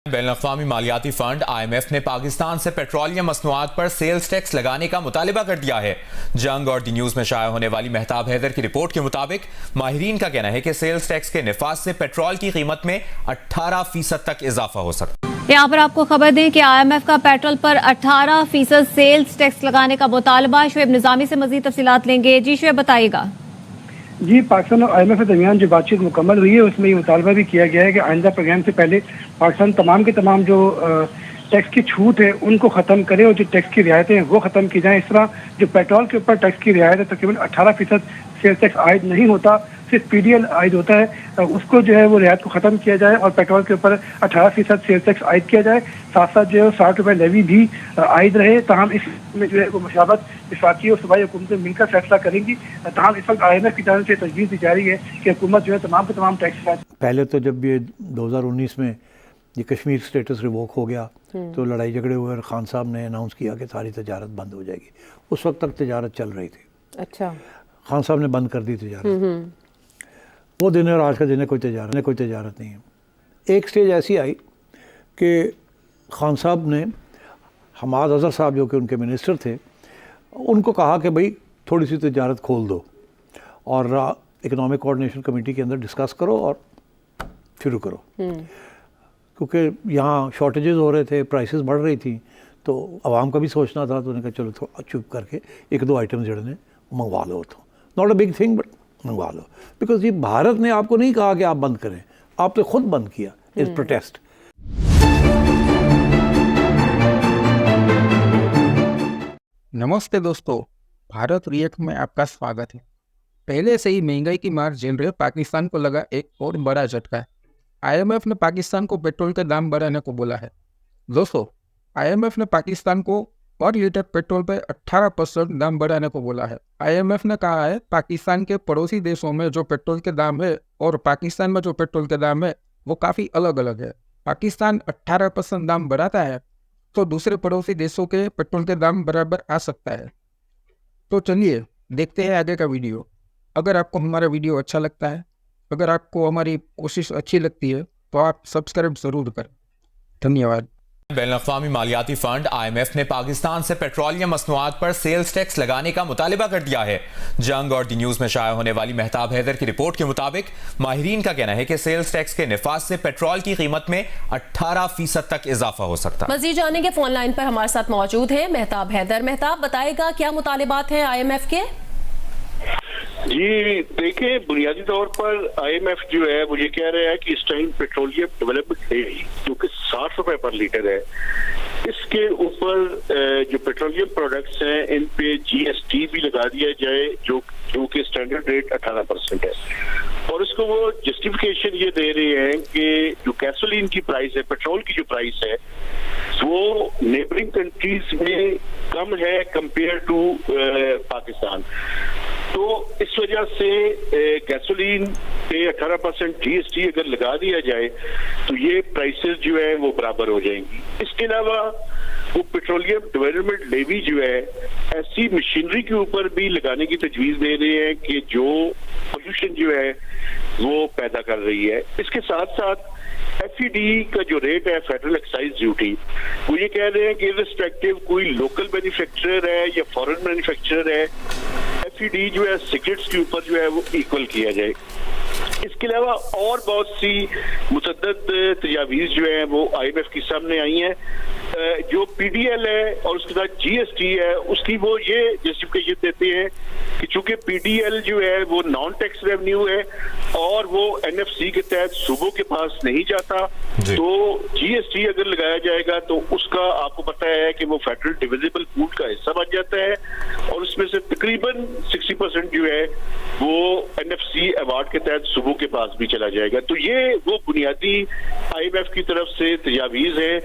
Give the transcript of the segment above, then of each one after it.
बैनुल-अक़वामी मालियाती fund IMF ने पाकिस्तान से petroleum मसनूआत पर सेल्स टैक्स लगाने का मुतालिबा कर दिया है। जंग और दी न्यूज़ में शाया होने वाली मेहताब हैदर की रिपोर्ट के मुताबिक माहिरीन का कहना है कि सेल्स टैक्स के निफाज से पेट्रोल की कीमत में 18% तक इजाफा हो सकता है। यहाँ पर आपको खबर दें कि IMF का पेट्रोल पर 18% सेल्स टैक्स लगाने का मुतालबा। शुएब निजामी से मजीद तफसीलात लेंगे। जी शुएब बताइएगा। जी, पाकिस्तान और IMF के दरमियान जो बातचीत मुकम्मल हुई है उसमें ये मुतालबा भी किया गया है कि आइंदा प्रोग्राम से पहले पाकिस्तान तमाम के तमाम जो टैक्स की छूट है उनको ख़त्म करे और जो टैक्स की रियायतें हैं वो ख़त्म की जाएँ। इस तरह जो पेट्रोल के ऊपर टैक्स की रियायत है तकरीबन 18% सेल्स टैक्स आयद नहीं होता, सिर्फ PDL आयद होता है, उसको जो है वो रियायत को ख़त्म किया जाए और पेट्रोल के ऊपर 18% सेल्स टैक्स आयद किया जाए। साथ साथ जो है 60 रुपये लेवी भी आयद रहे। ताहम इसमें जो है वो मशावत वफाकी और सूबाई हुकूमतें मिलकर फैसला करेंगी। ताहम इस वक्त IMF की तरफ से तजवीज़ दी जा रही है कि हुकूमत जो है तमाम के तमाम टैक्स। पहले तो जब ये 2019 में ये कश्मीर स्टेटस रिवोक हो गया तो लड़ाई झगड़े हुए और खान साहब ने अनाउंस किया कि सारी तजारत बंद हो जाएगी। उस वक्त तक तजारत चल रही थी। अच्छा, खान साहब ने बंद कर दी तजारत। वो दिन और आज का दिन है, कोई तजारत नहीं है। एक स्टेज ऐसी आई कि खान साहब ने हमाद अज़हर साहब जो कि उनके मिनिस्टर थे उनको कहा कि भाई थोड़ी सी तजारत खोल दो और इकनॉमिक कोऑर्डिनेशन कमेटी के अंदर डिस्कस करो और शुरू करो, क्योंकि यहाँ शॉर्टेजेस हो रहे थे, प्राइसेस बढ़ रही थी, तो आवाम का भी सोचना था। तो उन्होंने कहा चलो थोड़ा चुप करके एक दो आइटम जड़े ने मंगवा लो, तो not a big thing but मंगवा लो। बिकॉज ये भारत ने आपको नहीं कहा कि आप बंद करें, आपने खुद बंद किया इस प्रोटेस्ट। नमस्ते दोस्तों, भारत रिएक्ट में आपका स्वागत है। पहले से ही महंगाई की मार झेल रहे पाकिस्तान को लगा एक और बड़ा झटका है। IMF ने पाकिस्तान को पेट्रोल के दाम बढ़ाने को बोला है। दोस्तों, IMF ने पाकिस्तान को पर लीटर पेट्रोल पर 18% दाम बढ़ाने को बोला है। IMF ने कहा है पाकिस्तान के पड़ोसी देशों में जो पेट्रोल के दाम है और पाकिस्तान में जो पेट्रोल के दाम है वो काफ़ी अलग अलग है। पाकिस्तान 18% दाम बढ़ाता है तो दूसरे पड़ोसी देशों के पेट्रोल के दाम बराबर आ सकता है। तो चलिए देखते हैं आगे का वीडियो। अगर आपको हमारा वीडियो अच्छा लगता है, अगर आपको हमारी कोशिश अच्छी लगती है तो आप सब्सक्राइब ज़रूर करें। धन्यवाद। बैनुल-अक़वामी मालियाती फंड IMF ने पाकिस्तान से पेट्रोलियम मसनूआत पर सेल्स टैक्स लगाने का मुतालिबा कर दिया है। जंग और दी न्यूज़ में शाया होने वाली मेहताब हैदर की रिपोर्ट के मुताबिक माहिरीन का कहना है कि सेल्स टैक्स के निफाज से पेट्रोल की कीमत में 18% तक इजाफा हो सकता है। मज़ीद जानेंगे, फोन लाइन पर हमारे साथ मौजूद है मेहताब हैदर। मेहताब, बताएगा क्या मुतालिबात है IMF के? जी देखिए, बुनियादी तौर पर IMF जो है वो ये कह रहा है कि इस टाइम पेट्रोलियम डेवलपमेंट लेवी जो कि 60 रुपए पर लीटर है, इसके ऊपर जो पेट्रोलियम प्रोडक्ट्स हैं इन पे GST भी लगा दिया जाए जो कि स्टैंडर्ड रेट 18% है। और इसको वो जस्टिफिकेशन ये दे रहे हैं कि जो गैसोलीन की प्राइस है, पेट्रोल की जो प्राइस है वो नेबरिंग कंट्रीज में कम है कंपेयर टू पाकिस्तान। तो इस वजह से गैसोलीन पे 18% GST अगर लगा दिया जाए तो ये प्राइसेस जो है वो बराबर हो जाएंगी। इसके अलावा वो पेट्रोलियम डेवलपमेंट लेवी जो है ऐसी मशीनरी के ऊपर भी लगाने की तजवीज दे रहे हैं कि जो पोल्यूशन जो है वो पैदा कर रही है। इसके साथ साथ FED का जो रेट है, फेडरल एक्साइज ड्यूटी, वो ये कह रहे हैं कि इर्रिस्पेक्टिव कोई लोकल मैन्युफैक्चरर है या फॉरेन मैन्युफैक्चरर है, FED जो है सिगरेट्स के ऊपर जो है वो इक्वल किया जाए। इसके अलावा और बहुत सी मुतअद्दिद तजावीज़ जो है वो IMF की सामने आई हैं। जो PDL है और उसके साथ GST है उसकी वो ये जस्टिफिकेशन देते हैं कि चूंकि PDL जो है वो नॉन टैक्स रेवेन्यू है और वो NFC के तहत सूबों के पास नहीं जाता, तो GST अगर लगाया जाएगा तो उसका आपको पता है कि वो फेडरल डिविजिबल पूल का हिस्सा बन जाता है और उसमें से तकरीबन 60% जो है वो NFC अवार्ड के तहत सूबों के पास भी चला जाएगा। तो ये वो बुनियादी IMF की तरफ से तजावीज़ है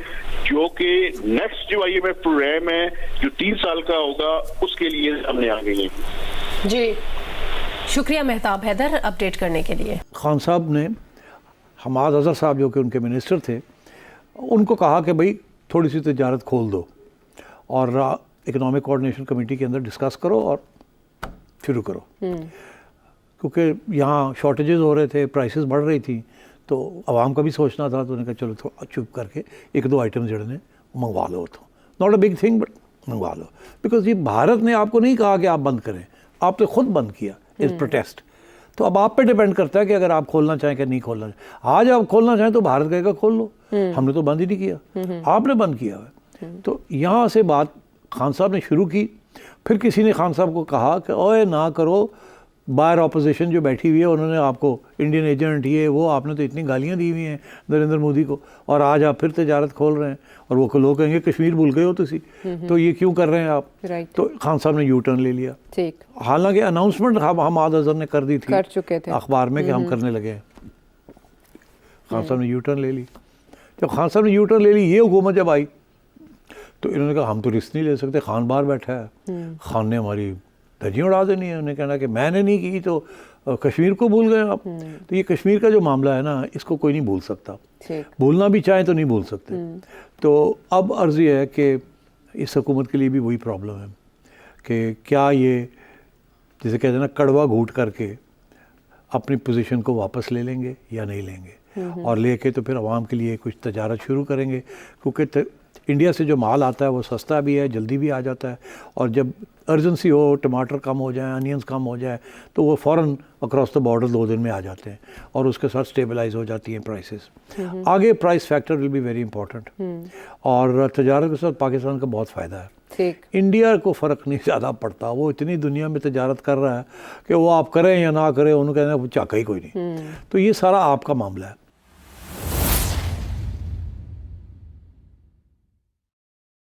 जो कि नेक्स्ट जो IMF प्रोग्राम है जो 3 साल का होगा उसके लिए सामने आ गई है। जी शुक्रिया मेहताब हैदर अपडेट करने के लिए। खान साहब ने हमाद अज़हर साहब जो कि उनके मिनिस्टर थे उनको कहा कि भाई थोड़ी सी तजारत खोल दो और इकनॉमिक कोऑर्डिनेशन कमेटी के अंदर डिस्कस करो और शुरू करो, क्योंकि यहाँ शॉर्टेजेस हो रहे थे, प्राइसेस बढ़ रही थी, तो आवाम का भी सोचना था, तो उन्होंने कहा चलो थोड़ा चुप करके एक दो आइटम जड़े ने मंगवा लो, तो not a big thing but मंगवा लो, बिकॉज ये भारत ने आपको नहीं कहा कि आप बंद करें, आपने खुद बंद किया इस प्रोटेस्ट। तो अब आप पे डिपेंड करता है कि अगर आप खोलना चाहें कि नहीं खोलना चाहें। आज आप खोलना चाहें तो भारत कहेगा खोल लो, हमने तो बंद ही नहीं किया, आपने बंद किया है। तो यहाँ से बात खान साहब ने शुरू की, फिर किसी ने खान साहब को कहा कि ओए ना करो, बाहर अपोजिशन जो बैठी हुई है उन्होंने आपको इंडियन एजेंट ये वो, आपने तो इतनी गालियाँ दी हुई हैं नरेंद्र मोदी को, और आज आप फिर तजारत खोल रहे हैं, और वो लोग कहेंगे कश्मीर भूल गए हो तुसी, तो ये क्यों कर रहे हैं आप। तो खान साहब ने यू टर्न ले लिया। ठीक, हालांकि अनाउंसमेंट हमाद अजहर ने कर दी थी, कर चुके थे अखबार में कि हम करने लगे हैं। खान साहब ने यू टर्न ले ली। जब खान साहब ने यू टर्न ले ली, ये हुकूमत जब आई तो इन्होंने कहा हम तो रिस्क नहीं ले सकते, खान बाहर बैठा है, खान ने हमारी धज्जियाँ उड़ा देनी है। उन्हें कहना कि मैंने नहीं की तो कश्मीर को भूल गए आप। तो ये कश्मीर का जो मामला है ना, इसको कोई नहीं भूल सकता, भूलना भी चाहे तो नहीं भूल सकते। तो अब अर्ज़ ये है कि इस हुकूमत के लिए भी वही प्रॉब्लम है कि क्या ये जैसे कहते हैं ना कड़वा घूट करके अपनी पोजीशन को वापस ले लेंगे या नहीं लेंगे, और लेके तो फिर आवाम के लिए कुछ तजारत शुरू करेंगे, क्योंकि इंडिया से जो माल आता है वो सस्ता भी है, जल्दी भी आ जाता है, और जब अर्जेंसी हो, टमाटर कम हो जाए, अनियंस कम हो जाए, तो वो फ़ौरन अक्रॉस द बॉर्डर 2 दिन में आ जाते हैं, और उसके साथ स्टेबलाइज हो जाती हैं प्राइसेस। आगे price factor will be very important, और तजारत के साथ पाकिस्तान का बहुत फ़ायदा है। इंडिया को फ़र्क नहीं ज़्यादा पड़ता, वो इतनी दुनिया में तजारत कर रहा है कि वो आप करें या ना करें, उन्होंने कहना वो चाका ही कोई नहीं। तो ये सारा आपका मामला है।